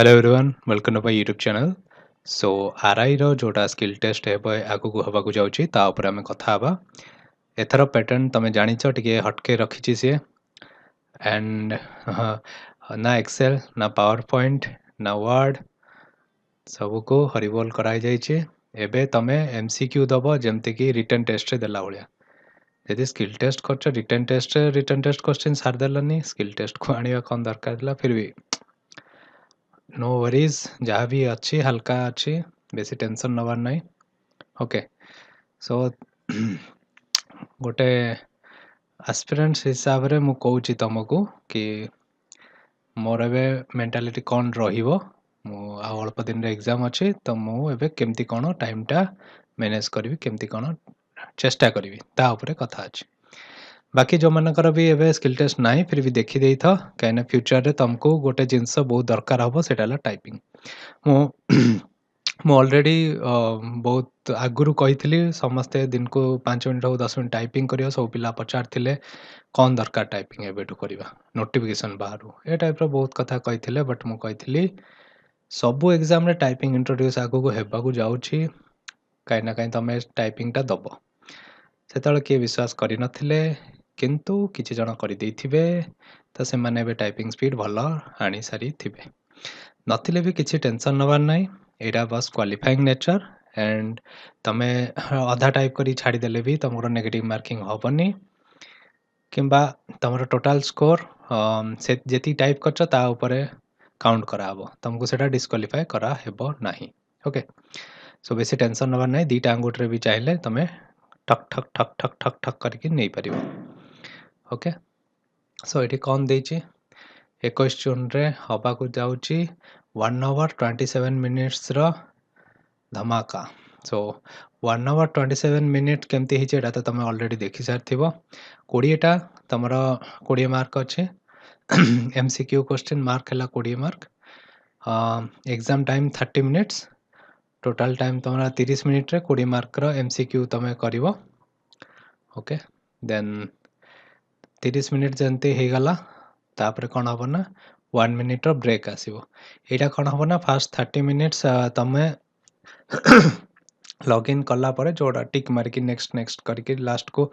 Hello everyone welcome to my YouTube channel. So RI रो जोटा skill test है आगु को हवा जाऊँगी ता ऊपर आम कथा हवा। एथर पैटर्न तुम जानिच टिके हटके रखी सी एंड ना एक्सेल ना पावर पॉइंट ना वर्ड सबू को हरिबोल कराई जाइए। एबे तमे एमसीक्यू दब जमती कि रिटन टेस्ट देला भाया। यदि स्किल टेस्ट कर रिटन टेस्ट क्वेश्चन सारदेलनी स्किल टेस्ट को आने कौन दरकार फिर भी नो वरीज जहाँ भी अच्छी हल्का अच्छी बेसी टेंशन नबार नहीं। ओके सो गोटे एस्पिरेंट्स हिसाब रे मु कहूँ तुमको कि मोर ए मेंटालिटी कौन रहिबो मु अल्प दिन रे एग्जाम अच्छी तो मुझे केमती कौन टाइमटा मैनेज करी केमती कौन चेष्टा करी ता उपरे कथा अच्छी। बाकी जो मनकर भी एवं स्किल टेस्ट ना फिर भी देखी दे था कहीं फ्यूचर रे तुमको गोटे जिनस बहुत दरकार हम से टाइपिंग मु ऑलरेडी बहुत आगुरी कही समस्ते दिन को 5 मिनट हो 10 मिनट टाइपिंग करियो सब पिला पचार कौन दरकार टाइपिंग एबेठू करवा नोटिफिकेशन बाहर ए टाइप रो बहुत कथा कही बट मु कही सबू एग्जाम रे टाइपिंग इंट्रोड्यूस आगू को हेबाकू जाउछि कहीं ना कहीं तुम टाइपिंगटा दब से किए विश्वास कर नथिले किंतु किछि जन कर देथिबे तो से माने बे टाइपिंग स्पीड भल आनी सारी थिबे नथिले भी किछि टेंशन नबार नाही एटा बस क्वालिफाइंग नेचर एंड तमे अधा टाइप करी छाड़ी देले भी तुमरो नेगेटिव मार्किंग होबनी किंबा तुमरो टोटल स्कोर से जेती टाइप करछ ता ऊपर काउंट कराबो तुमको सेटा डिस्क्वालिफाई करा हेबो नाही। ओके सो बेसी टेंशन नबार नाही दीटा अंगुठरे भी चाहिले तमे ठक ठक ठक ठक ठक ठक करके नहीं पारिबो। ओके सो ये कौन देछि 21 जून रे हवा को जाउछि 1 आवर 27 मिनिट्स रो धमाका। सो 1 आवर 27 मिनिट केमती हिचे एटा तो तुम ऑलरेडी देखि सारथिबो 20टा तमरो 20 मार्क अच्छे एमसीक्यू क्वेश्चन मार्क है 20 mark exam time 30 minutes total time तुम्हारा 30 मिनिट रे 20 मार्क रो एमसीक्यू तुम करिवो। ओके देन 30 मिनिट जंती हो गला तापर कौन हम ना 1 मिनिट रो ब्रेक आसीबो एटा कौन हम ना फास्ट 30 मिनिट्स तमे लॉगिन कला परे जोड़ा टिक मारिकी नेक्स्ट नेक्स्ट करके लास्ट को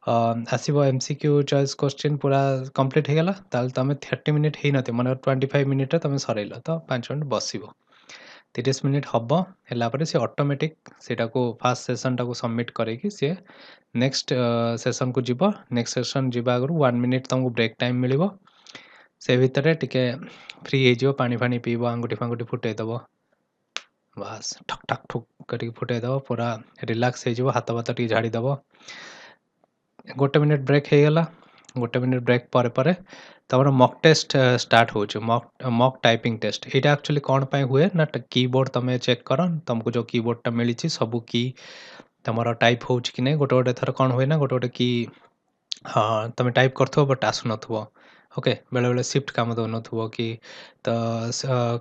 आसीबो एमसीक्यू चॉइस क्वेश्चन पूरा कंप्लीट हो गला ताल तमे 30 मिनिट ही नते माने 25 मिनिट रे तमे सरेला तो 5 मिनिट बसिबो 30 मिनिट हबो हेला परे से ऑटोमेटिक सेटा को फास्ट सेशन टा को सबमिट करेगी से नेक्स्ट सेशन को जीवो नेक्स्ट सेशन जीवा आगु 1 मिनिट तुमको ब्रेक टाइम मिलिबो से भितर टिके फ्री हो जिवो पानी फानी पीबो आंगुठी फांगुठी फुटे दबो बस ठक ठक ठुक करके फुटे दबो पूरा रिलैक्स हो जिवो हाथ भात टी झाड़ी दबो गोटे मिनिट ब्रेक हो गला गोटे मिनिट ब्रेक पर पर तमर मॉक टेस्ट स्टार्ट हो मॉक टाइपिंग टेस्ट एटा एक्चुअली कौन पाए हुए ना कीबोर्ड तमे चेक कर तुमको जो कीबोर्ड टा मिली सबू की तमर टाइप हो कि नहीं गोटे गोटे थर कौन हुए ना गोटे गोटे की हाँ तुम टाइप कर बट आसु नथुबो। ओके बेले बेले शिफ्ट काम दो नथुबो कि तो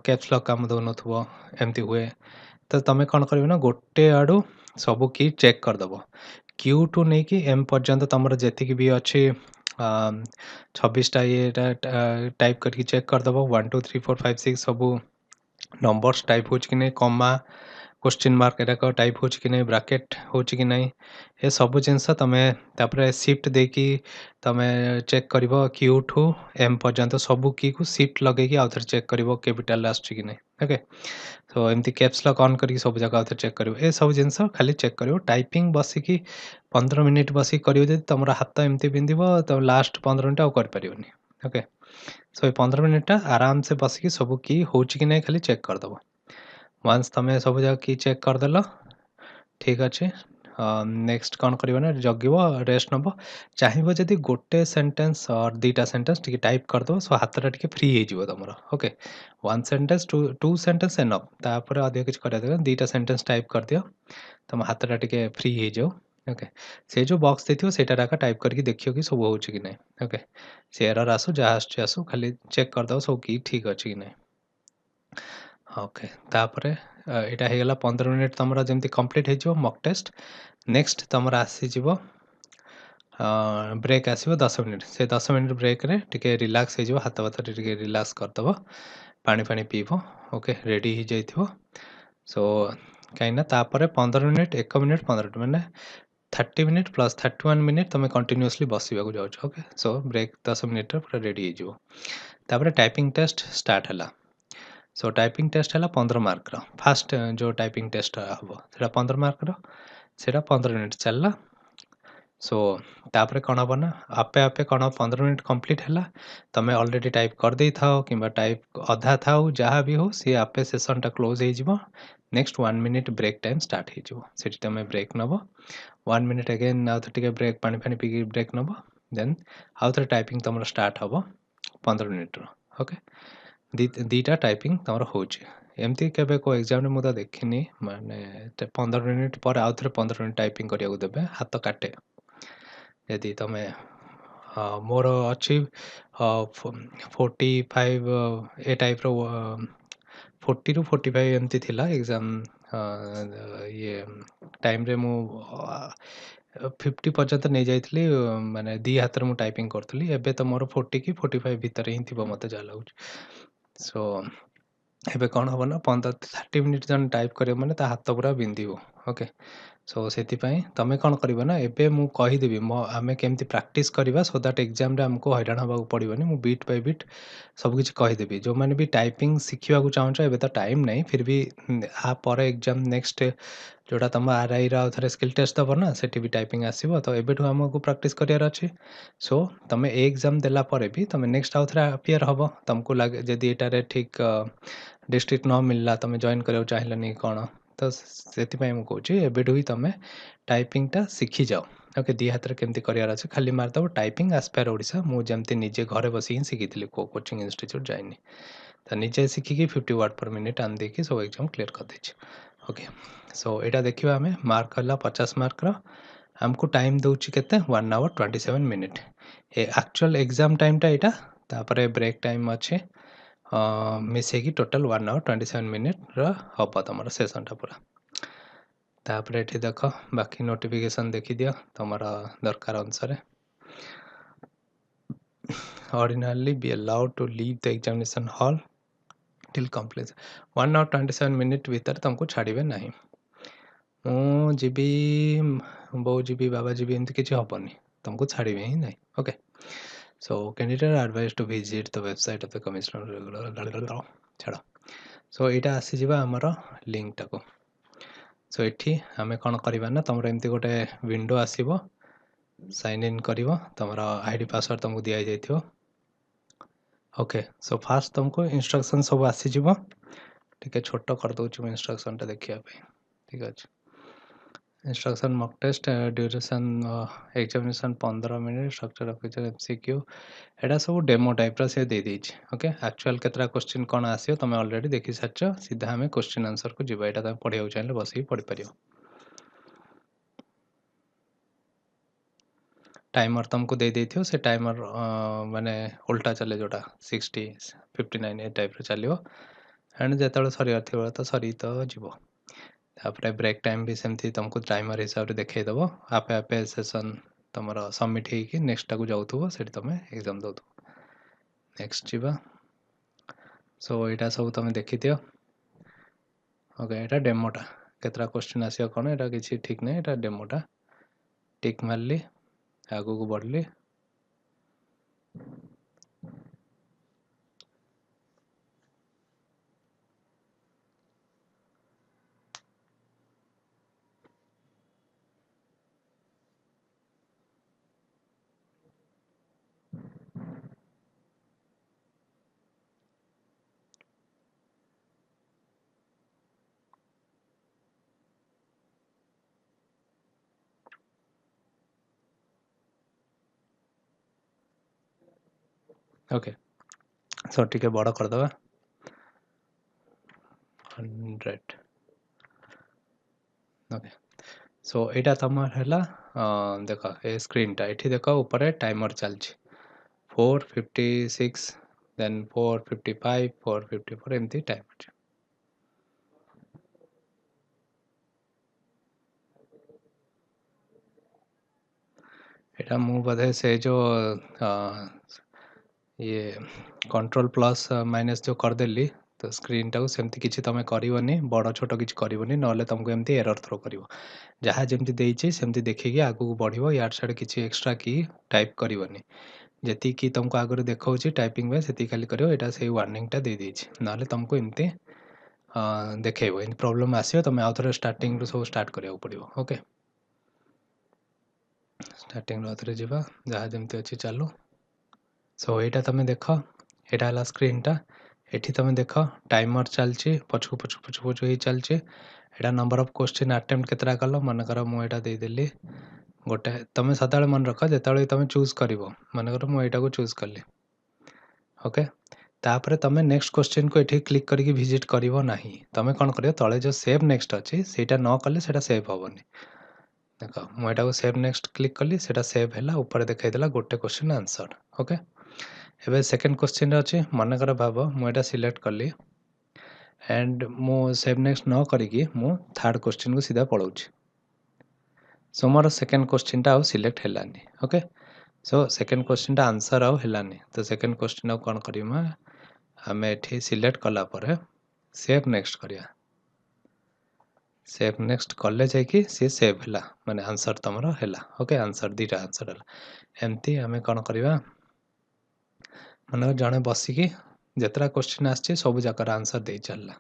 कैप्स लॉक काम दो नथुबो एमती हुए तो तुम कौन कर ना गोटे आड़ू सबू की चेक करदब क्यू टू नहीं कि एम पर्यंत तुम जी भी अच्छी 26टा ये टाइप करके चेक करदब 1 2 3 4 5 6 सबू नंबर्स टाइप हो कि नहीं कमा क्वेश्चन मार्क एटा टाइप हो कि नहीं ब्राकेट हो कि नहीं ये सब जिनस तुम तापर शिफ्ट देकी तुम चेक कर क्यू टू एम पर्यंत सबू की को शिफ्ट लगे आउ थे चेक कर कैपिटाल आसुची कि नहीं। ओके तो एमती कैप्स लॉक ऑन करके सब जगह आउ चेक कर सब जिनस खाली चेक कर टाइपिंग बसिकी 15 मिनिट बसिक कर तुम हाथ एमती बिंधिब तो लास्ट 15 मिनिट आउ कर पारिबनी। ओके सो 15 मिनिट आराम से बसिकी सब की हो कि नहीं खाली चेक करदब वंस तुम सब जगह की चेक करदेल ठीक अच्छे नेक्स्ट कौन कर जग रेस्ट नब चाहिए जदि गोटे सेंटेंस और दीटा सेंटेंस टी टाइप करदे सो हाथ टे फ्री हो तुम। ओके 1 सेंटेंस 2 सेंटेंस एनफ तापर अधिक किसी कर दीटा सेंटेंस टाइप कर दियो तुम हाथ टे फ्री हो जाओ। ओके से जो बॉक्स देथियो सेटा डाका टाइप करके देखियो कि सब हो कि नहीं। ओके से एरर आसु जहाँ आसु खाली चेक करदे सब कि ठीक अच्छे कि नहीं। ओके तापर यहाँ हो गला 15 मिनिट तुम जमी कंप्लीट हो मॉक टेस्ट नेक्स्ट तुम आसीज ब्रेक आसो 10 मिनिट से 10 मिनिट ब्रेक रे टिके रिलैक्स हो हाथ भात टिके रिलैक्स करदब पानी फानी पीब ओके रेडी हो जाइथिबो सो कहीं ना तापर 15 मिनिट 1 मिनिट 15 मिनिट माने 30 मिनिट प्लस 31 मिनिट तुम कंटिन्यूअसली बसवा जाओ ओके सो ब्रेक 10 मिनिट पूरा रेडी हो तापर टाइपिंग टेस्ट स्टार्ट है सो टाइपिंग टेस्ट है 15 मार्क फास्ट जो टाइपिंग टेस्ट हम से 15 मार्क से 15 मिनिट चलला सो तापर कौन हम ना आपे आपे कौन 15 मिनिट कंप्लीट है तुम ऑलरेडी टाइप कर दे था कि टाइप अधा था जहाँ भी हो सी आपे सेसनटा क्लोज हो next 1 minute break time start हो तुम ब्रेक नब 1 मिनिट अगेन आउ थे ब्रेक पानी फानी पी ब्रेक नब देन आउ थे टाइपिंग तुम स्टार्ट हम 15 मिनिट ओके दीटा टाइपिंग तुम हो एमती केबे को एग्जाम में मुझे देखनी माने 15 मिनिट पर आउ थे 15 मिनिट टाइपिंग करिया देबे हाथ काटे यदि तुम मोर अच्छी 45 ए टाइप रो 40 ରୁ 45 एमती थिला एग्जाम ये टाइम रे मु 50 पर्यंत नहीं जाइथली माने दी हाथ मु टाइपिंग करथली एबे तो मोर 40 की 45 भीतर ही थिबो मते जा लागु सो एबे कौन हम ना 30 मिनिट जन टाइप करियो माने ता हाथ पूरा बिंदिबो ओके सो से तुम कौन कर ना एबे मु कहीदेवी आम केमती प्रैक्टिस करवा सो दैट एग्जाम रे हमको हैरान हवा पड़ोनी मु बीट बाय बीट सबकि कहीदेवी जो मैंने भी टाइपिंग शिखा चाहो एबे तो टाइम नहीं फिर भी आ पर एग्जाम नेक्स्ट जोटा तुम आर आई रे स्किल टेस्ट दब ना से भी टाइपिंग आसो तो एबेठू आमको प्रैक्टिस करार अच्छे सो तुम एग्जाम देला पर भी तुम नेक्स्ट आउ थे अपियर हम तुमको लगे जदि एटारे ठीक डिस्ट्रिक्ट न मिलला तुम जॉइन करा चाहिए कौन तो से मुझे एबेठू ही तुम टाइपिंगटा शिखी जाओ ओके दी हाथ केमती करार अच्छे खाली मारदब टाइपिंग आसपायर ओडिशा मुझे निजे घरे बस शिखी को कोचिंग इंस्टीट्यूट जाइनी तो निजे शिखिकी 50 वर्ड पर मिनिट आन देकी सब एग्जाम क्लीयर कर देछि ओके सो यहाँ देखा आम मार्क है 50 मार्क आमको टाइम दूची केते 1 आवर 27 मिनिट एक्चुअल एग्जाम टाइमटा यहाँ तापर ब्रेक टाइम अच्छे मिसेकी टोटल 1 आवर 27 मिनिट हम तुम सेसनटा पूरा तापर ये देख बाकी नोटिफिकेशन देखी दियो तुम दरकार अनुसार ordinarily be allowed to leave the examination hall till completion 1 hour 27 minute भीतर तुमको छाड़े ना मुझी बो जी बाबा जी एमती किसी हेनी तुमको छाड़े ही ना okay so candidate advise to visit the website of the commissioner छाड़ सो यहाँ आसीज आमर लिंक टाको सो ये आम कौन करवा ना तुम एमती गोटे विंडो आसो साइन इन कर तुम आईडी पासवर्ड तुमको दि जाइए ओके सो फास्ट तुमको इंस्ट्रक्शन सब आसीज टे छोट कर दूँ इंस्ट्रक्शन टा देखापी ठीक अच्छे instruction mock test duration examination 15 minute structure of question MCQ एटा सब डेमो टाइप से दे देछि ओके एक्चुअल केतरा क्वेश्चन कौन आसियो तुम ऑलरेडी देखि सारछ सीधा हमें क्वेश्चन आंसर को जीवा एटा तुम पढ़िया चाहिए बस पढ़ी पारियो टाइमर तुमको दे देथियो से टाइमर माने उल्टा चले जोटा 60 59 ए टाइप रे चलियो एंड जेतले सरी आथिबो तो सरी तो जीवो तापर ब्रेक टाइम भी सेमती तुमको टाइमर हिसाब से देखै दबो आपे आपे सेशन तुम सबमिट होगी नेक्स्ट को जाऊँ से तुम एग्जाम दो नेक्स्ट जीवा सो यहाँ सब तुम देखी दियो ओके यहाँ डेमोटा केतरा क्वेश्चन आसियो कौन यहाँ किसी ठीक नहीं यहाँ डेमोटा टिक मारली आगू को बढ़ली ओके सो टी बड़ करदे 100 ओके सो यहाँ तुम है देख ए स्क्रीनटा ये देख ऊपर टाइमर चलछि 4:56 देन 4:55 4:54 एमती टाइम अच्छे यहाँ मु बोधे से जो ये कंट्रोल प्लस माइनस जो करदेली तो स्क्रीन टाକୁ ସେମିତି କିଛି ତମେ କରିବନି, ବଡ଼ ଛୋଟ କିଛି କରିବନି, ନହେଲେ ତମକୁ ଏମିତି ଏରର ଥ୍ରୋ କରିବ। ଯାହା ଯେମିତି ଦେଇଛି ସେମିତି ଦେଖିକି ଆଗକୁ ବଢ଼ିବ, ଇଆଡ଼େ ସିଆଡ଼େ କିଛି ଏକ୍ସଟ୍ରା କି ଟାଇପ୍ କରିବନି। ଯେତିକି ତମକୁ ଆଗରୁ ଦେଖାଉଛି ଟାଇପିଂ ପାଇଁ ସେତିକି ଖାଲି କରିବ। ଏଇଟା ସେଇ ୱାର୍ଣ୍ଣିଂଟା ଦେଇଦେଇଛି, ନହେଲେ ତମକୁ ଏମିତି ଦେଖେଇବ, ଏମିତି ପ୍ରୋବ୍ଲେମ୍ ଆସିବ। ତମେ ଆଉ ଥରେ ଷ୍ଟାର୍ଟିଂରୁ ସବୁ ଷ୍ଟାର୍ଟ କରିବାକୁ ପଡ଼ିବ। ଓକେ, ଷ୍ଟାର୍ଟିଂରୁ ଆଉ ଥରେ ଯିବା, ଯାହା ଯେମିତି ଅଛି ଚାଲୁ। ସୋ ଏଇଟା ତମେ ଦେଖ, ଏଇଟା ହେଲା ସ୍କ୍ରିନ୍ଟା। ଏଠି ତମେ ଦେଖ ଟାଇମର ଚାଲିଛି, ପଛକୁ ପଛକୁ ପଛକୁ ପଛକୁ ହେଇ ଚାଲିଛି। ଏଇଟା ନମ୍ବର ଅଫ୍ କ୍ୱେଶ୍ଚିନ୍ ଆଟେମ୍ପ୍ଟ କେତେଟା କଲ, ମନେକର ମୁଁ ଏଇଟା ଦେଇଦେଲି ଗୋଟେ। ତମେ ସଦାବେଳେ ମନେ ରଖ, ଯେତେବେଳେ ତମେ ଚୁଜ୍ କରିବ, ମନେକର ମୁଁ ଏଇଟାକୁ ଚୁଜ୍ କଲି, ଓକେ, ତାପରେ ତମେ ନେକ୍ସଟ କ୍ୱେଶ୍ଚିନ୍କୁ ଏଠି କ୍ଲିକ୍ କରିକି ଭିଜିଟ୍ କରିବ ନାହିଁ। ତମେ କ'ଣ କରିବ, ତଳେ ଯେଉଁ ସେଭ୍ ନେକ୍ସଟ ଅଛି ସେଇଟା ନ କଲେ ସେଇଟା ସେଭ୍ ହେବନି। ଦେଖ ମୁଁ ଏଟାକୁ ସେଭ୍ ନେକ୍ସଟ କ୍ଲିକ୍ କଲି, ସେଇଟା ସେଭ୍ ହେଲା, ଉପରେ ଦେଖାଇଦେଲା ଗୋଟେ କ୍ୱେଶ୍ଚିନ୍ ଆନ୍ସର୍। ଓକେ, ଏବେ ସେକେଣ୍ଡ କ୍ୱେଶ୍ଚିନ୍ରେ ଅଛି, ମନେକର ଭାବ ମୁଁ ଏଇଟା ସିଲେକ୍ଟ କଲି ଆଣ୍ଡ ମୁଁ ସେଭ୍ ନେକ୍ସଟ ନ କରିକି ମୁଁ ଥାର୍ଡ଼ କ୍ୱେଶ୍ଚିନ୍କୁ ସିଧା ପଳାଉଛି। ସୋ ମୋର ସେକେଣ୍ଡ କ୍ୱେଶ୍ଚିନ୍ଟା ଆଉ ସିଲେକ୍ଟ ହେଲାନି। ଓକେ, ସୋ ସେକେଣ୍ଡ କ୍ୱେଶ୍ଚିନ୍ଟା ଆନ୍ସର୍ ଆଉ ହେଲାନି। ତ ସେକେଣ୍ଡ କ୍ୱେଶ୍ଚିନ୍ ଆଉ କ'ଣ କରିବା, ଆମେ ଏଠି ସିଲେକ୍ଟ କଲା ପରେ ସେଭ୍ ନେକ୍ସଟ କରିବା। ସେଭ୍ ନେକ୍ସଟ କଲେ ଯାଇକି ସିଏ ସେଭ୍ ହେଲା, ମାନେ ଆନ୍ସର୍ ତମର ହେଲା। ଓକେ, ଆନ୍ସର୍ ଦୁଇଟା ଆନ୍ସର୍ ହେଲା। ଏମିତି ଆମେ କ'ଣ କରିବା, ମନେକର ଜଣେ ବସିକି ଯେତେଟା କ୍ୱେଶ୍ଚିନ୍ ଆସିଛି ସବୁ ଯାକର ଆନ୍ସର୍ ଦେଇ ଚାଲିଲା।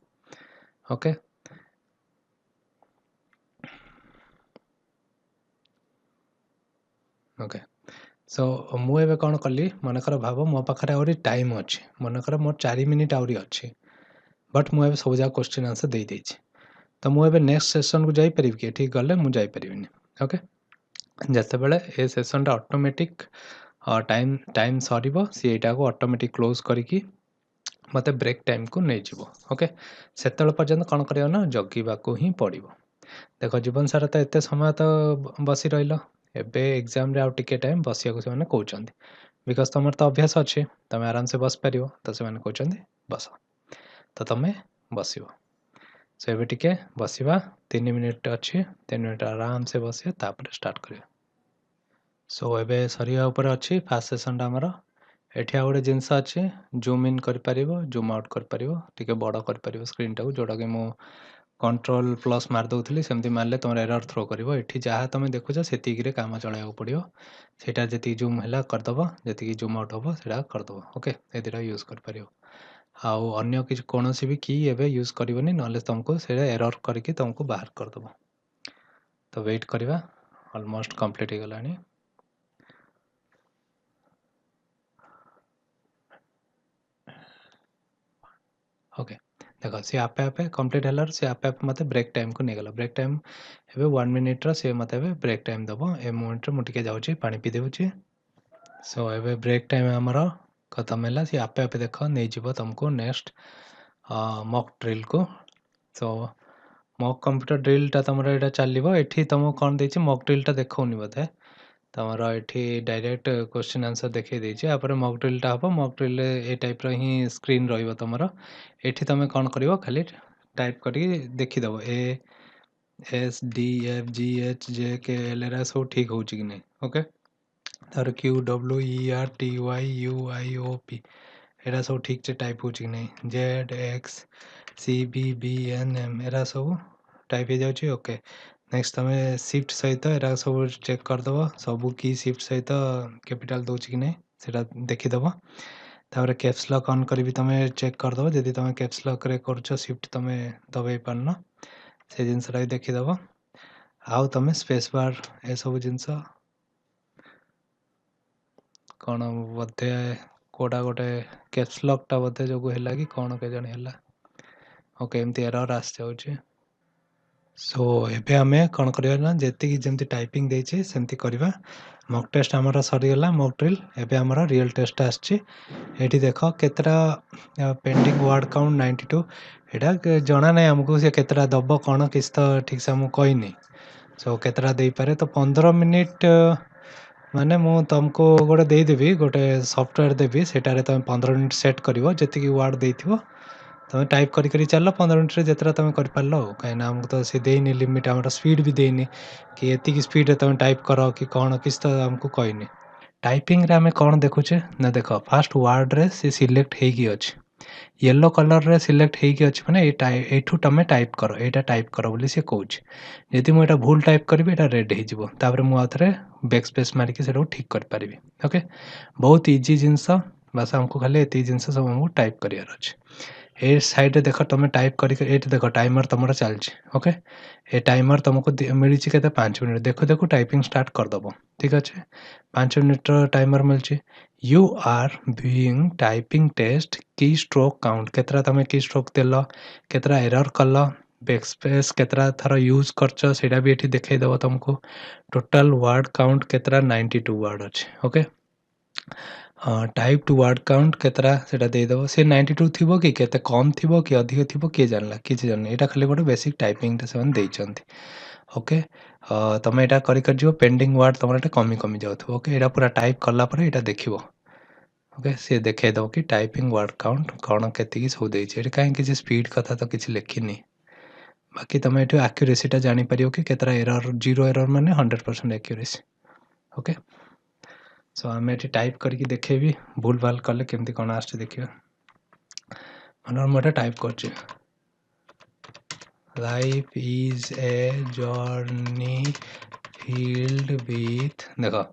ଓକେ, ଓକେ, ସୋ ମୁଁ ଏବେ କ'ଣ କଲି, ମନେକର ଭାବ ମୋ ପାଖରେ ଆହୁରି ଟାଇମ୍ ଅଛି, ମନେକର ମୋର 4 ମିନିଟ୍ ଆହୁରି ଅଛି, ବଟ୍ ମୁଁ ଏବେ ସବୁ ଯାକ କ୍ୱେଶ୍ଚିନ୍ ଆନ୍ସର୍ ଦେଇଦେଇଛି। ତ ମୁଁ ଏବେ ନେକ୍ସଟ ସେସନ୍କୁ ଯାଇପାରିବି କି? ଏଠିକି ଗଲେ ମୁଁ ଯାଇପାରିବିନି। ଓକେ, ଯେତେବେଳେ ଏ ସେସନ୍ଟା ଅଟୋମେଟିକ୍ ଟାଇମ୍ ସରିବ, ସିଏ ଏଇଟାକୁ ଅଟୋମେଟିକ୍ କ୍ଲୋଜ୍ କରିକି ମୋତେ ବ୍ରେକ୍ ଟାଇମ୍କୁ ନେଇଯିବ। ଓକେ, ସେତେବେଳେ ପର୍ଯ୍ୟନ୍ତ କ'ଣ କରିବ ନା, ଜଗିବାକୁ ହିଁ ପଡ଼ିବ। ଦେଖ ଜୀବନ ସାରା ତ ଏତେ ସମୟ ତ ବସି ରହିଲ, ଏବେ ଏକ୍ଜାମ୍ରେ ଆଉ ଟିକେ ଟାଇମ୍ ବସିବାକୁ ସେମାନେ କହୁଛନ୍ତି, ବିକଜ ତମର ତ ଅଭ୍ୟାସ ଅଛି, ତମେ ଆରାମସେ ବସିପାରିବ। ତ ସେମାନେ କହୁଛନ୍ତି ବସ, ତ ତମେ ବସିବ। ସୋ ଏବେ ଟିକେ ବସିବା, 3 ମିନିଟ୍ ଅଛି, 3 ମିନିଟ୍ ଆରାମସେ ବସିବା, ତାପରେ ଷ୍ଟାର୍ଟ କରିବା। ସୋ ଏବେ ସରିବା ଉପରେ ଅଛି ଫାର୍ଷ୍ଟ ସେସନ୍ଟା ଆମର। ଏଠି ଆଉ ଗୋଟେ ଜିନିଷ ଅଛି, ଜୁମ୍ ଇନ୍ କରିପାରିବ, ଜୁମ୍ ଆଉଟ୍ କରିପାରିବ, ଟିକେ ବଡ଼ କରିପାରିବ ସ୍କ୍ରିନ୍ଟାକୁ, ଯେଉଁଟାକି ମୁଁ କଣ୍ଟ୍ରୋଲ ପ୍ଲସ୍ ମାରି ଦେଉଥିଲି, ସେମିତି ମାରିଲେ ତୁମର ଏରର୍ ଥ୍ରୋ କରିବ। ଏଠି ଯାହା ତୁମେ ଦେଖୁଛ ସେତିକିରେ କାମ ଚଳାଇବାକୁ ପଡ଼ିବ। ସେଇଟା ଯେତିକି ଜୁମ୍ ହେଲା କରିଦେବ, ଯେତିକି ଜୁମ୍ ଆଉଟ୍ ହେବ ସେଇଟା କରିଦେବ। ଓକେ, ଏ ଦୁଇଟା ୟୁଜ୍ କରିପାରିବ। ଆଉ ଅନ୍ୟ କିଛି କୌଣସି ବି କି ଏବେ ୟୁଜ୍ କରିବନି, ନହେଲେ ତୁମକୁ ସେଇଟା ଏରର୍ କରିକି ତୁମକୁ ବାହାର କରିଦେବ। ତ ୱେଟ୍ କରିବା, ଅଲମୋଷ୍ଟ କମ୍ପ୍ଲିଟ୍ ହେଇଗଲାଣି। ଓକେ, ଦେଖ ସେ ଆପେ ଆପେ କମ୍ପ୍ଲିଟ୍ ହେଲାରୁ ସେ ଆପେ ଆପେ ମୋତେ ବ୍ରେକ୍ ଟାଇମ୍କୁ ନେଇଗଲା। ବ୍ରେକ୍ ଟାଇମ୍ ଏବେ 1 ମିନିଟ୍ର ସେ ମୋତେ ଏବେ ବ୍ରେକ୍ ଟାଇମ୍ ଦେବ। ଏ ମୋମେଣ୍ଟରେ ମୁଁ ଟିକେ ଯାଉଛି ପାଣି ପିଇ ଦେଉଛି। ସୋ ଏବେ ବ୍ରେକ୍ ଟାଇମ୍ ଆମର ଖତମ ହେଲା, ସେ ଆପେ ଆପେ ଦେଖ ନେଇଯିବ ତୁମକୁ ନେକ୍ସଟ ମକ୍ ଡ୍ରିଲ୍କୁ। ସୋ ମକ୍ କମ୍ପ୍ୟୁଟର ଡ୍ରିଲ୍ଟା ତୁମର ଏଇଟା ଚାଲିବ। ଏଠି ତୁମକୁ କ'ଣ ଦେଇଛି, ମକ୍ ଡ୍ରିଲ୍ଟା ଦେଖାଉନି ବୋଧେ, ତୁମର ଏଠି ଡାଇରେକ୍ଟ କ୍ୱେଶ୍ଚିନ୍ ଆନ୍ସର୍ ଦେଖାଇ ଦେଇଛି। ତାପରେ ମକ୍ ଡ୍ରିଲ୍ଟା ହେବ, ମକ୍ ଡ୍ରିଲ୍ରେ ଏ ଟାଇପ୍ର ହିଁ ସ୍କ୍ରିନ୍ ରହିବ ତୁମର। ଏଠି ତୁମେ କ'ଣ କରିବ, ଖାଲି ଟାଇପ୍ କରିକି ଦେଖିଦେବ ASDFGHJKL ଏରା ସବୁ ଠିକ୍ ହେଉଛି କି ନାହିଁ। ଓକେ, ତାର QWERTYUIOP ଏରା ସବୁ ଠିକ୍ସେ ଟାଇପ୍ ହେଉଛି କି ନାହିଁ, ZXCBBNM ଏରା ସବୁ ଟାଇପ୍ ହେଇଯାଉଛି। ଓକେ, ନେକ୍ସଟ ତୁମେ ସିଫ୍ଟ ସହିତ ଏରା ସବୁ ଚେକ୍ କରିଦେବ, ସବୁ କି ସିଫ୍ଟ ସହିତ କ୍ୟାପିଟାଲ୍ ଦେଉଛି କି ନାହିଁ ସେଇଟା ଦେଖିଦେବ। ତାପରେ କ୍ୟାପ୍ସ ଲକ୍ ଅନ୍ କରିବି ତୁମେ ଚେକ୍ କରିଦେବ, ଯଦି ତୁମେ କ୍ୟାପ୍ସ ଲକ୍ରେ କରୁଛ ସିଫ୍ଟ ତୁମେ ଦବାଇ ପାରୁନ, ସେ ଜିନିଷଟା ବି ଦେଖିଦେବ। ଆଉ ତୁମେ ସ୍ପେସ୍ ବାର୍ ଏସବୁ ଜିନିଷ କ'ଣ ବୋଧେ କେଉଁଟା ଗୋଟେ କ୍ୟାପ୍ସ ଲକ୍ଟା ବୋଧେ ଯୋଗୁଁ ହେଲା କି କ'ଣ କେଜାଣି ହେଲା। ଓକେ, ଏମିତି ଏରର୍ ଆସିଯାଉଛି। ସୋ ଏବେ ଆମେ କ'ଣ କରିବା ନା, ଯେତିକି ଯେମିତି ଟାଇପିଂ ଦେଇଛି ସେମିତି କରିବା। ମକ୍ ଟେଷ୍ଟ ଆମର ସରିଗଲା, ମକ୍ ଡ୍ରିଲ୍। ଏବେ ଆମର ରିଅଲ୍ ଟେଷ୍ଟଟା ଆସିଛି। ଏଠି ଦେଖ କେତେଟା ପେଣ୍ଡିଂ ୱାର୍ଡ଼ କାଉଣ୍ଟ 92। ଏଇଟା ଜଣା ନାହିଁ ଆମକୁ ସେ କେତେଟା ଦେବ କ'ଣ, କିଛି ତ ଠିକ୍ସେ ଆମକୁ କହିନି। ସୋ କେତେଟା ଦେଇପାରେ, ତ 15 ମିନିଟ୍ ମାନେ ମୁଁ ତୁମକୁ ଗୋଟେ ଦେଇଦେବି, ଗୋଟେ ସଫ୍ଟୱେର୍ ଦେବି, ସେଟାରେ ତୁମେ 15 ମିନିଟ୍ ସେଟ୍ କରିବ। ଯେତିକି ୱାର୍ଡ଼ ଦେଇଥିବ ତୁମେ ଟାଇପ୍ କରି ଚାଲ, 15 ମିନିଟ୍ରେ ଯେତେଟା ତୁମେ କରିପାରିଲ ଆଉ। କାହିଁକିନା ଆମକୁ ତ ସେ ଦେଇନି ଲିମିଟ୍, ଆମର ସ୍ପିଡ଼୍ ବି ଦେଇନି କି ଏତିକି ସ୍ପିଡ଼୍ରେ ତୁମେ ଟାଇପ୍ କର କି କ'ଣ, କିଛି ତ ଆମକୁ କହିନି। टाइपिंग रे आमे कौन देखुचे ना देख फास्ट वर्ड रे से सिलेक्ट हेगी अछि येलो कलर रे सिलेक्ट हेगी अछि माने एठू तमे टाइप करो एटा टाइप करो बोली से कहूछ यदि मु एटा भूल टाइप करबी एटा रेड हे जिवो तापर मु आथरे बैक स्पेस मार के सेटा ठीक कर पारिबी ओके बहुत इजी जिंस बस हमको खाली एती जिंस सब हमको टाइप करियार अछि ए साइड रे देखो तमे टाइप करी एट देखो टाइमर तमरा चलछि ओके ए टाइमर तुमको मिली केते 5 मिनिट देखो देखो टाइपिंग स्टार्ट कर दबो ठीक अछि 5 मिनिट टाइमर मिलछि you are viewing typing test keystroke count केतरा तमे की स्ट्रोक देलो केतरा एरर कलो बैक स्पेस केतरा थरा यूज करछ सेटा भी एठी देखाई दबो तुमको टोटल वर्ड काउंट केतरा 92 वर्ड अछि okay type to word count केतरा सेटा दे दबो से 92 थिबो कि केते कम थिबो कि अधिक थिबो के जानला किछ जानना एटा खाली गोटे बेसिक टाइपिंग रे सेवन देइचंती ओके तमे एटा करि कर जो पेंडिंग वर्ड तमरा एटा कमी कमी जाउथबो ओके एटा पूरा टाइप करला पर एटा देखिबो ओके से देखाई दबो कि टाइपिंग वर्ड काउंट कोन केति कि सब देइछ एटा काहे कि स्पीड कथा तो किछ लिखिनी बाकी तमे एटो एक्यूरेसी टा जानि परियो कि केतरा एरर जीरो एरर माने 100% एक्यूरेसी ओके सो आमे एटी टाइप करके देखेबी भूल भाल कले केमती कोन आस्ट देखियो मनर मोटा टाइप करछि life is a journey field with देखो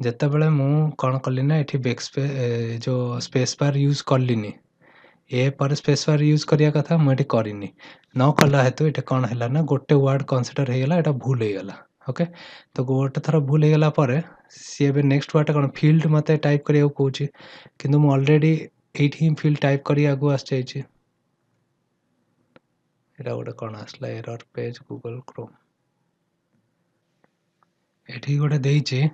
जत्ते बेले मु कोन करली ना एठी बैक स्पेस जो स्पेस बार यूज करलिनी ए पर स्पेस बार यूज करिया कथा मु एठी करिनी न कला हेतु एटा कोन हैला ना गोटे वर्ड कंसीडर हे गेला एटा भूल हे गेला ओके तो गोटे थरा भूल हे गेला परे सी एबे नेक्स्ट वर्ड कोन फील्ड मते टाइप करिया कहूची किंतु मु ऑलरेडी एठी फील्ड टाइप करिया आगु आस जाईची एटा गोटे कोन आसला एरर पेज गूगल क्रोम एठी गोटे देइची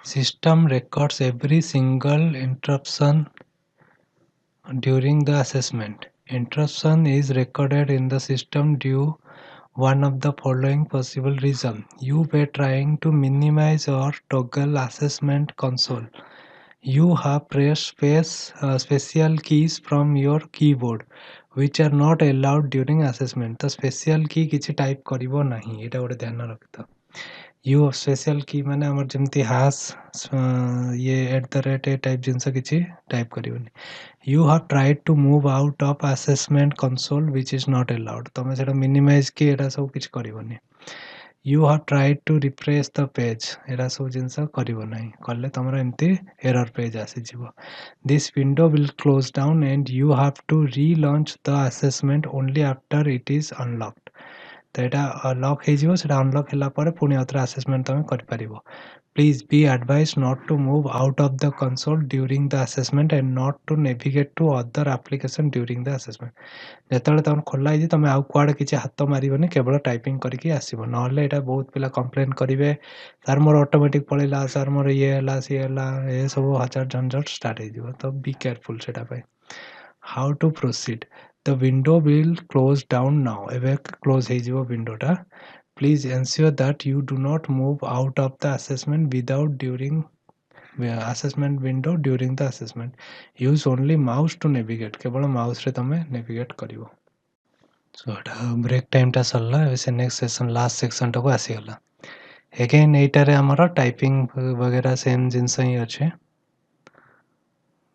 system records every single interruption during the assessment. Interruption is recorded in the system due one of the following possible reason. You were trying to minimize or toggle assessment console. You have pressed special keys from your keyboard which are not allowed during assessment. तो special key किछि type करिवो नाही एटा गोटे ध्यान रखता you special की माने हमर जेमती हास ये @ टाइप जिनस किछि टाइप करिवनी you have tried to move out of assessment console which is not allowed तमे सेटा मिनिमाइज की एटा सब किछि करिवनी you have tried to refresh the page एटा सब जिनस करिवो नाही करले तमरा एमती एरर पेज आसी जिवो this window will close down and you have to relaunch the assessment only after it is unlocked तो यहाँ लॉक हो अनलॉक है पुणी आउे असेसमेंट तुम कर please be advise not to move out of the console during the assessment and not to navigate to other application during the assessment जिते तुम खोला तुम आउ कुआड़े किसी हाथ मारबनी केवल टाइपिंग करके आसो ना बहुत पिला कंप्लेन करेंगे सार मोर ऑटोमेटिक पड़ेगा सार मोर ये है सी है ये सब हजार झंझट स्टार्ट हो तो बी केयरफुल से how to proceed the window will close down now ebe close he jibo window ta please ensure that you do not move out of the assessment without during assessment window during the assessment use only mouse to navigate kebal mouse re tame navigate karibo so break time ta sarla se next session last section ta ko asi gala again eita re amara typing वगैरह same जिनस ही अच्छे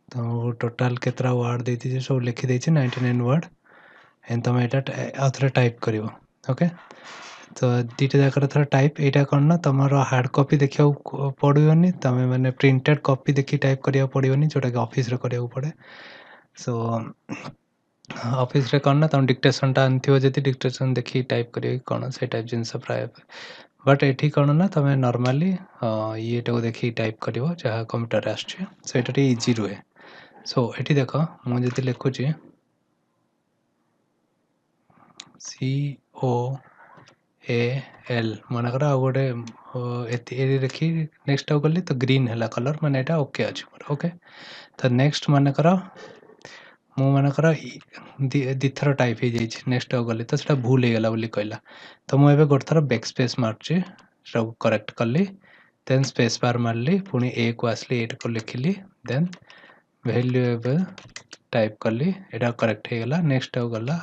तो total केतरा word देती सब लिखी देछि 99 word and तुम एटा आउथरे type करिवो okay तो दीटा जाकर थोड़ा टाइप एटा करना तुमर हार्ड कॉपी देखिया पड़ोनी तुम माने प्रिंटेड कॉपी देखि टाइप करिया पड़ोनी जोटा कि ऑफिस रे करिया पड़े सो ऑफिस रे करना तुम डिक्टेशन टा आनथियो जति डिक्टेशन देखि टाइप करियो कोन से टाइप जिंस प्राय बट एठी कोन ना तुम नॉर्मली ये को देखि टाइप करिवो जहा कंप्यूटर आछे सो एटा इजी रहे सो एठी देखो मु जति लिखुची COAL मनकर आ गोटे एति देखि नेक्स्ट आउ गली तो ग्रीन हैला कलर माने एटा ओके अछि मोर ओके तो नेक्स्ट मनकर मु मनकर दिथर टाइप हे जाई छी नेक्स्ट आउ गली तो सेटा भूल हे गेला बोली कहला तो मु एबे गोटे थर बैक स्पेस मारची सब करेक्ट करली देन स्पेस बार मारली पुनी ए को आसली एट को लिखली देन वैल्यू एबे टाइप करली एटा करेक्ट हे गेला नेक्स्ट आउ गला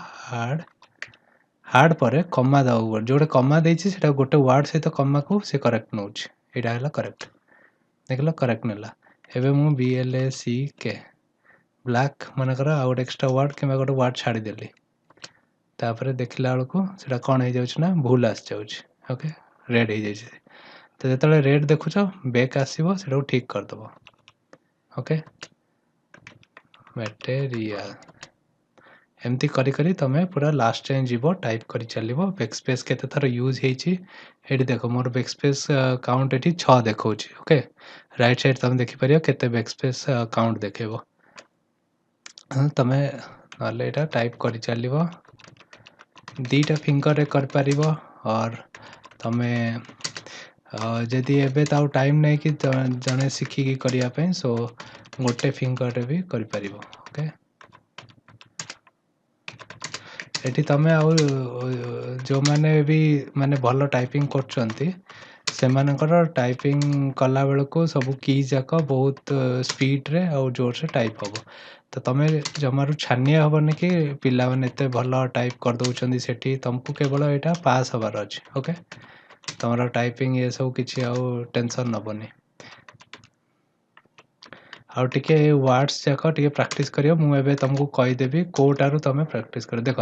हार्ड पर कमा दाउ जोटे कमा देछि सेटा गोटे वर्ड सहित कमा को से करेक्ट नउछि एटा हला करेक्ट देखलो करेक्ट नेला एबे मु BLACK ब्लैक मनकर आ गोटे एक्स्ट्रा वर्ड कि गोटे वर्ड छाड़देली तापर देखला बेलू से कौन हो जाऊँ ना भूल आसी जाऊँ ओके रेड हो जाए तो जो रेड देखुच बैक आसो से ठीक करदेव ओके मटेरियल एमती करी करी तमें पूरा लास्ट जाए जीव टाइप कर चलो बैक स्पेस केते थर यूज होती देख मोर बैक स्पेस काउंट ये 6 देखा ओके राइट साइड तुम देखिपर केते बैक स्पेस काउंट देखेब तमें ना टाइप कर चलो दीटा फिंगर रे कर पारिब और तमें जदि एबे ताऊ टाइम नहीं कि जने शिखिकी करने सो गोटे फिंगर रे भी कर पारिब ओके एटी तमें आउ जो माने भी माने भल टाइपिंग करचंती सेमानकर टाइपिंग कला बेल को सब की जाक बहुत स्पीड रे और जोर से टाइप हम तो तमें जमारू छानिया हेनी कि पिला मैंने एत भल टाइप कर दौरान से तुमको केवल यहाँ पास हबार अच्छे ओके तुम टाइपिंग ये सब किसी टेंशन नबनी आउ टिके वर्ड्स जाक टिके प्रैक्टिस करियो मुझे तुमको कहीदेवी कोटारू तुम प्रैक्टिस कर देख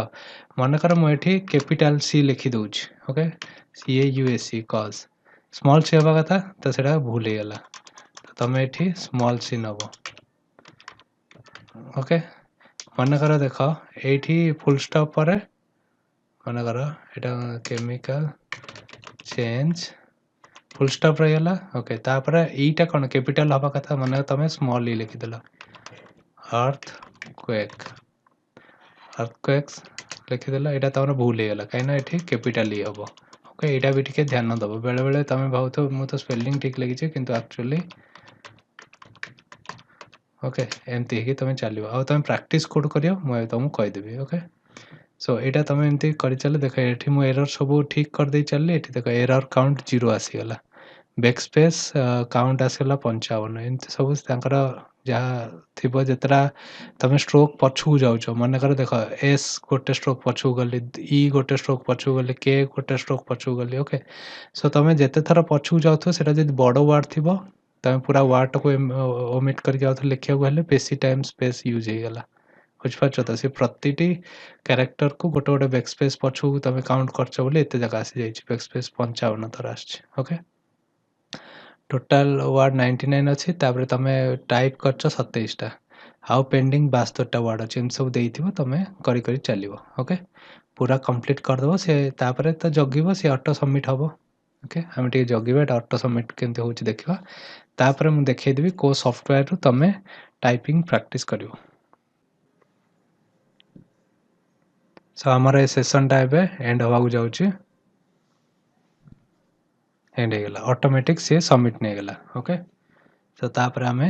मनकर मुझे कैपिटल C लिखी दूची okay CAUSE cause small C हवा कथा तो सेटा भूल ही गला तो तुम ये स्मॉल सी नब ओके मनकर देख ये फुल स्टॉप पर मनकर यहाँ केमिकल चेंज फुल स्टॉप रहीगला ओके तापर यहीटा कौन कैपिटल हवा कथा मन तुम स्मॉल ई लिखिदेल अर्थक्वेक्स लिखिदेल यहाँ तुम भूल ही गला कहीं ये कैपिटल ई हम ओके यहाँ भी टिके ध्यान दब बेले बेले तुम भाव मु तो स्पेलिंग ठीक लिखी किंतु एक्चुअली ओके एमती तुम चलो आ तुम प्रैक्टिस कोड करियो मुझे तुमको कहीदेवी ओके सो यहाँ तुम एमती कर चल देख ये मुझे एरर सब ठीक कर दे चलली ये देख एरर काउंट 0 आसीगला बैक स्पेस काउंट आसगला 55 एमती सब जहाँ थी जितरा तुम स्ट्रोक पछू जाऊँ मनकर देख एस गोटे स्ट्रोक पछू गली ई गोटे स्ट्रोक पछू गली के गोटे स्ट्रोक पछू गली ओके सो तुम जिते थर पछू जाऊ से बड़ वार्ड थी तुम पूरा वार्ड को ओमिट करके लिखा बेसी टाइम स्पेस यूज होगा बुझीपार तो सी प्रति क्यारेक्टर को गोटे गोटे बैक स्पेस पछू तुम काउंट करछ बोली एत जगह आसी जाइए बैक स्पेस 55 थर आके टोटाल वार्ड 99 अच्छी तापर तुम टाइप कर 27टा आउ पेंडिंग 72टा वार्ड अच्छे सब देथिबो तुम करी चलो ओके पूरा कंप्लीट करदेव सी तापर तो जगिब सी ऑटो सबमिट हम ओके आम टे जगिबा ऑटो सबमिट केमती हो देखा तापर मुझे देखदेवी को सॉफ्टवेयर रु तुम टाइपिंग प्रैक्टिस कर सो आमर ए सेसनटा एबे एंड होगा जाऊँगी एंड होगा ऑटोमेटिक सी सबमिट नहीं गला ओके सो तापर आम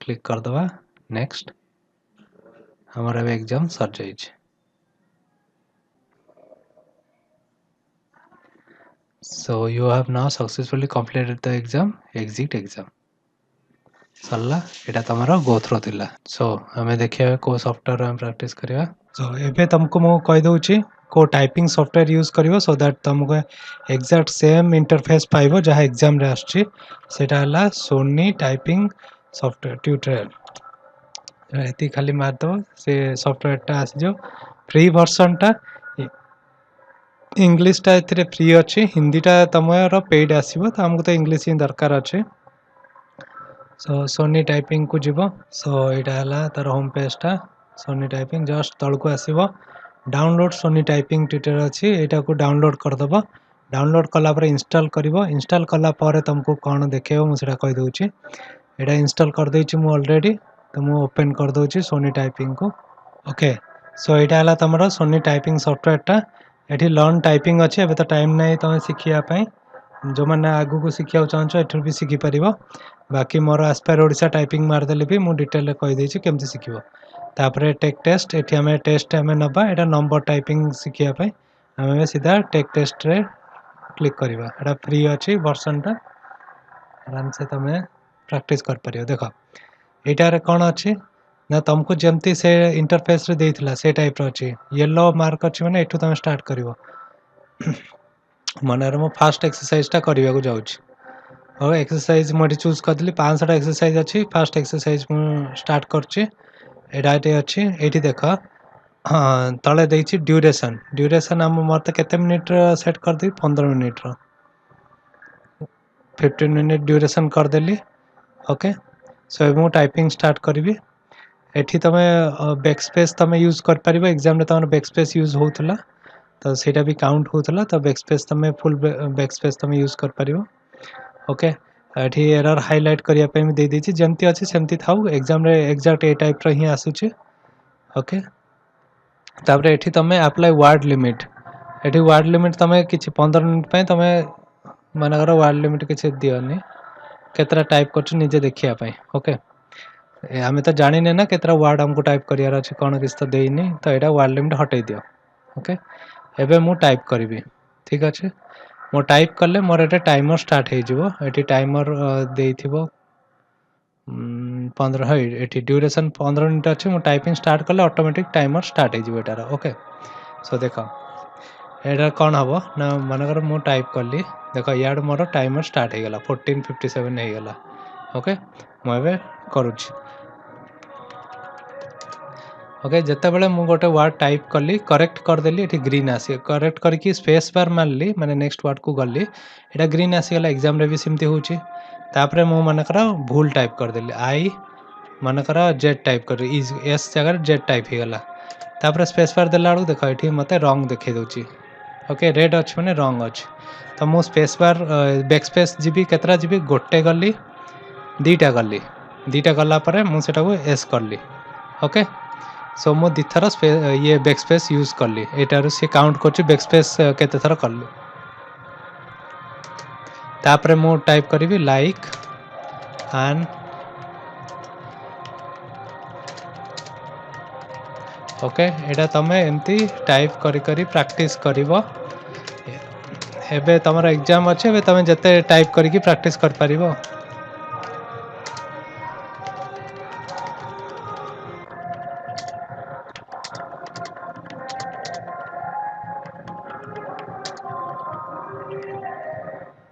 क्लिक करदे नेक्स्ट हमार एबे एग्जाम सर जाइए so you have now successfully completed the exam exit exam Sarla Etah तमरो go throw थिला सो हमें देखिए को सॉफ्टवेयर हम प्रैक्टिस करिया सो एबे तुमको मो कहि दउची को टाइपिंग सॉफ्टवेयर यूज करिवो सो दैट तुमको एग्जैक्ट सेम इंटरफेस पाइबो जहाँ एग्जाम रे आछी सेटा हला सोनी टाइपिंग सॉफ्टवेयर ट्यूटोरियल एती खाली मार दो से सॉफ्टवेयर टा आसी जो फ्री वर्जन टा इंग्लिश टा एथिरे फ्री अच्छी हिंदी टा तमरो पेड आसीबो तो हमको तो इंग्लिश ही दरकार अच्छे सो सोनी टाइपिंग को जीव सो यहाँ तार होम पेजटा सोनी टाइपिंग जस्ट तल को आसब डाउनलोड सोनी टाइपिंग ट्यूटोरियल अच्छी यहाँ को डाउनलोड करदेव डाउनलोड कलापर इंस्टॉल कर इंस्टॉल कलापर तुमको कौन देखेब मुझे कहीदे यहाँ इंस्टॉल कर देछि मु ऑलरेडी तो मु ओपन कर दूची सोनी टाइपिंग को ओके सो यहाँ है तुम सोनी टाइपिंग सॉफ्टवेयरटा ये लर्न टाइपिंग अच्छे एबे तो टाइम नहीं तुम शिखापी जो मैंने आगू को शिखा चाहो एठू भी शिखिपर बाकी मोर आस्पायर ओडिशा टाइपिंग मारदेले भी मुझे डिटेल कहीदे केमती शिखब तापर टेक टेस्ट ये आम टेस्ट आम नवा यहाँ नंबर टाइपिंग शिखापी आम सीधा टेक टेस्ट रे क्लिक करवा यहाँ फ्री अच्छी वर्जनटा आराम से तुम प्रैक्टिस कर पार देख यहाँ कौन अच्छी ना तुमको जमती से इंटरफेस रे देइथिला से टाइप अच्छी येलो मार्क अच्छी मैंने एठू तुम स्टार्ट कर मन मो फास्ट एक्सरसाइज टा करने को जाऊँ और एक्सरसाइज मुझे चूज करदेली 500 एक्सरसाइज अच्छी फास्ट एक्सरसाइज स्टार्ट करची एटा अच्छी ये देख हाँ तले देछि ड्यूरेशन ड्यूरेशन आम मत केते मिनिट सेट कर दी 15 मिनिट 15 मिनिट ड्यूरेशन करदेली ओके सो मु टाइपिंग स्टार्ट करी एठी तमे बैक स्पेस तमे यूज कर परिबो एग्जाम रे तमे बैक स्पेस यूज होतला तो सेटा भी काउंट होतला तो बैक स्पेस तमे फुल बैक स्पेस तमे यूज कर परिबो ओके एठी एरर हाइलाइट करिया पे मी दे देछि जेमति अछि सेमति थाउ एग्जाम रे एग्जैक्ट ए टाइप रे ही आसुछि ओके तापरे एठी तमे अप्लाई वर्ड लिमिट एठी वर्ड लिमिट तमे किछि 15 मिनिट पे तमे मानकर वर्ड लिमिट किछि दियोनी केतरा टाइप करछु निजे देखिया पे ओके आमे तो जानी ना केतरा वर्ड हमको टाइप करियार अछि कोन किछ तो देइनी तो एटा वर्ड लिमिट हटै दियो ओके एबे मु टाइप करबी ठीक अछि मो टाइप करले मोर एटा टाइमर स्टार्ट हे जिवो एटी टाइमर देइथिबो 15 है एटी ड्यूरेशन 15 मिनिट अछि मु टाइपिंग स्टार्ट करले ऑटोमेटिक टाइमर स्टार्ट हे जिवो एटार ओके सो देखो एटा कोन हबो ना मानकर मु टाइप करली देखो याड मोर टाइमर स्टार्ट हे गेला 14:57 हे गेला ओके मु एबे करूछि ओके जिते बड़े मुझे गोटे वर्ड टाइप कली करेक्ट करदेली ये ग्रीन आसी करेक्ट करके स्पेस बार मारली माने नेक्स्ट वर्ड को गली ये ग्रीन आसीगला एग्जाम रे भी सेमती होची तापरे मु मानकर भूल टाइप करदेली आई मानकर जेड टाइप कर एस जगह जेड टाइप हो गला तापरे स्पेस बार देला बेलू देख ये मते रॉन्ग देखे दोची ओके रेड अच्छे माने रॉन्ग अच्छे तो मु स्पेस बार बैक स्पेस जीबी केतरा जीबी गोटे गली दीटा गला परे मु सेटा को एस करली ओके सो मो दिथर ये बैक स्पेस यूज करली एटार से काउंट करछि बैक स्पेस केते थर करली तापरे मो टाइप करबी लाइक एंड ओके एटा तमे एमती टाइप करी करी प्रैक्टिस करिवो एबे तमरा एग्जाम अछि एबे तमे जते टाइप करी प्रैक्टिस कर परिवो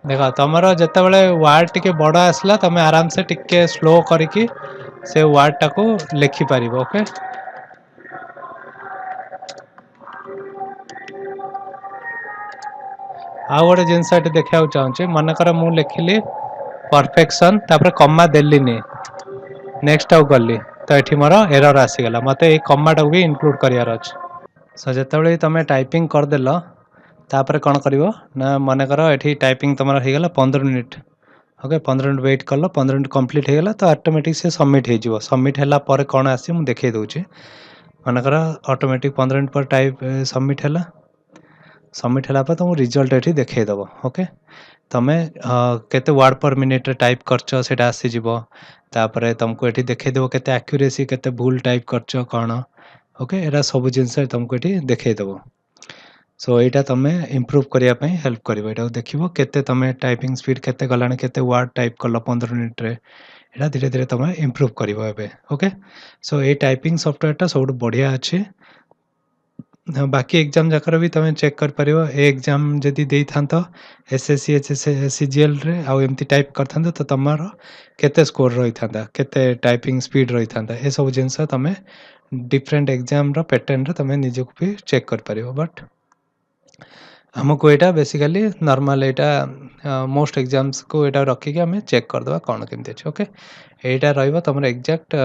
देखो तुमर जिते बड़े वर्ड टिके बड़ आसला तुम आराम से टिके स्लो करके से वर्ड टाको लिखि पार ओके आउ गोटे जिनस देखा चाहूँ मनकर मु लिखिली परफेक्शन तापर कमा देलीनी नेक्स्ट आउ गली तो ये मोर एरर आसीगला मत ये कमाटा भी इनक्लूड करार अच्छे सो जिते तुम टाइपिंग करदेल तापर कौन कर ना मनकर ये टाइपिंग तुम हो गला 15 मिनिट ओके 15 मिनिट वेट कल 15 मिनिट कंप्लीट होगा तो ऑटोमेटिक से सबमिट हो सबमिट है कौन आसी मुझे देखे दूसरी मनकर ऑटोमेटिक 15 मिनिट पर टाइप सबमिट है सबमिट है तुम रिजल्ट ये देखईदेव ओके तुम्हें केते वर्ड पर मिनिट टाइप करछ सेटा आसीजिवो तापरे तुमको ये देखईदेव केते एक्यूरेसी केते भूल टाइप करछ कौन ओके एरा सब जिनस तुमको ये देखईदेव सो यहाँ तुम इम्प्रूव करने हेल्प कर देखो केते तुम टाइपिंग स्पीड केते गलानी केते वर्ड टाइप कल 15 मिनिट रे एटा धीरे धीरे तुम इम्प्रूव कर ओके सो ये टाइपिंग सॉफ्टवेयर सब बढ़िया अच्छे बाकी एग्जाम जाकर भी तुम चेक कर पार एग्जाम जदि दे था एसएससी एचएससीजीएल रे आउ एमती टाइप कर था तो तुम केते स्कोर रही था केते टाइपिंग स्पीड रही था ये सब जिनस तुम डिफरेंट एग्जाम रो पैटर्न रे तुम निजक भी चेक कर पार बट हमको यहाँ बेसिकली नॉर्मल यहाँ मोस्ट एग्जाम्स को यहाँ रखिक आम चेक करदे कौन केमती अच्छे ओके यहाँ रही तुम एग्जैक्ट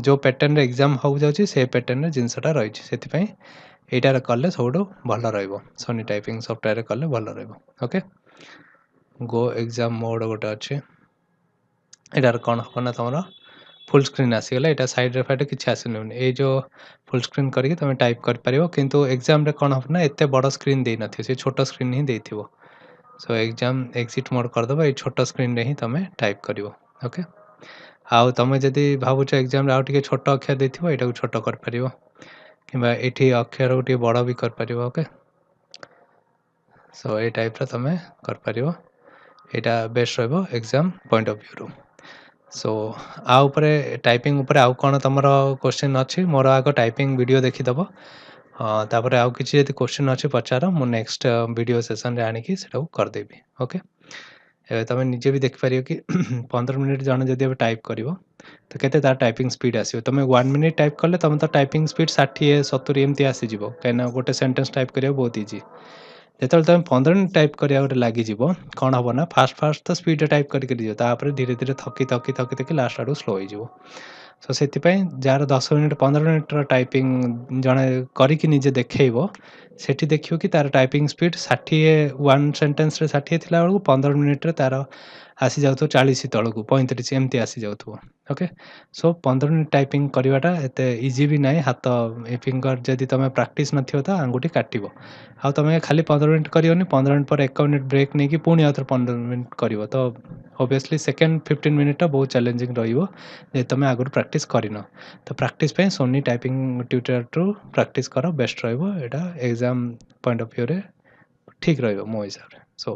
जो पैटर्न एग्जाम हो जाए से पैटर्न जिनसटा रही से यहाँ कले सब भल रनी टाइपिंग सॉफ्टवेयर कले भल ओके गो एग्जाम मोड गोटे अच्छे यार कौन हम ना तुम फुल स्क्रीन आसीगला यहाँ साइड फाइड किसी आसनी ये जो फुल स्क्रीन करके तुम टाइप कर पार किंतु एग्जाम रे कौन हम ना एत बड़ स्क्रीन दे न से छोट स्क्रीन ही देथिबो सो एग्जाम एग्जिट मोड करदेव ये छोट स्क्रीन रे ही तुम टाइप कर ओके आउ तुम जदि भावुच एग्जाम आउ टे छोट अक्षर देथिबो एटा को छोट कर पार किंबा एठी अक्षर को बड़ भी कर पार ओके सो ये टाइप रे तुम कर पार यहाँ बेस्ट रहिबो एग्जाम पॉइंट ऑफ व्यू रू सो आउपरे टाइपिंग उपरे आउ कौन तुम क्वेश्चन अच्छी मोर आग टाइपिंग वीडियो देखीदेव तापर आउ किसी यदि क्वेश्चन अच्छी पचार मु नेक्स्ट वीडियो सेशन रे आनिकी सेटा करदेबी ओके ଏବେ ତମେ ନିଜେ ବି ଦେଖିପାରିବ କି 15 ମିନିଟ୍ ଜଣେ ଯଦି ଏବେ ଟାଇପ୍ କରିବ ତ କେତେ ତାର ଟାଇପିଂ ସ୍ପିଡ୍ ଆସିବ। ତମେ 1 ମିନିଟ୍ ଟାଇପ୍ କଲେ ତମେ ତ ଟାଇପିଂ ସ୍ପିଡ୍ 60 70 ଏମିତି ଆସିଯିବ, କାହିଁକିନା ଗୋଟେ ସେଣ୍ଟେନ୍ସ ଟାଇପ୍ କରିବାକୁ ବହୁତ ଇଜି। ଯେତେବେଳେ ତମେ 15 ମିନିଟ୍ ଟାଇପ୍ କରିବାକୁ ଗୋଟେ ଲାଗିଯିବ, କ'ଣ ହବ ନା ଫାଷ୍ଟ ତ ସ୍ପିଡରେ ଟାଇପ୍ କରିକି ଯିବ, ତାପରେ ଧୀରେ ଧୀରେ ଥକି ଲାଷ୍ଟ ଆଡ଼କୁ ସ୍ଲୋ ହେଇଯିବ। ସୋ ସେଥିପାଇଁ ଯାହାର 10 ମିନିଟ୍ 15 ମିନିଟ୍ର ଟାଇପିଂ ଜଣେ କରିକି ନିଜେ ଦେଖେଇବ, ସେଠି ଦେଖିବ କି ତାର ଟାଇପିଂ ସ୍ପିଡ୍ 60 1 ସେଣ୍ଟେନ୍ସରେ 60 ଥିଲା ବେଳକୁ 15 ମିନିଟ୍ରେ ତାର ଆସିଯାଉଥିବ 40 ତଳକୁ 35 ଏମିତି ଆସିଯାଉଥିବ। ଓକେ, ସୋ 15 ମିନିଟ୍ ଟାଇପିଂ କରିବାଟା ଏତେ ଇଜି ବି ନାହିଁ। ହାତ ଏ ଫିଙ୍ଗର ଯଦି ତମେ ପ୍ରାକ୍ଟିସ୍ ନଥିବ ତ ଆଙ୍ଗୁଠି କାଟିବ। ଆଉ ତମେ ଖାଲି 15 ମିନିଟ୍ କରିବନି, 15 ମିନିଟ୍ ପରେ 1 ମିନିଟ୍ ବ୍ରେକ୍ ନେଇକି ପୁଣି ଆଉଥରେ 15 ମିନିଟ୍ କରିବ, ତ ଅବଭିୟସଲି ସେକେଣ୍ଡ 15 ମିନିଟ୍ଟା ବହୁତ ଚ୍ୟାଲେଞ୍ଜିଂ ରହିବ ଯଦି ତମେ ଆଗରୁ ପ୍ରାକ୍ଟିସ୍ କରିନ। ତ ପ୍ରାକ୍ଟିସ୍ ପାଇଁ ସୋନି ଟାଇପିଂ ଟ୍ୟୁଟର୍ରୁ ପ୍ରାକ୍ଟିସ୍ କର, ବେଷ୍ଟ ରହିବ। ଏଇଟା ଏକ୍ଜାମ୍ ପଏଣ୍ଟ ଅଫ୍ ଭ୍ୟୁରେ ଠିକ୍ ରହିବ ମୋ ହିସାବରେ। So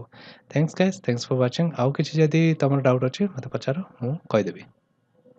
thanks guys, thanks for watching. ଆଉ କିଛି ଯଦି ତମର ଡାଉଟ୍ ଅଛି ମୋତେ ପଚାର, ମୁଁ କହିଦେବି।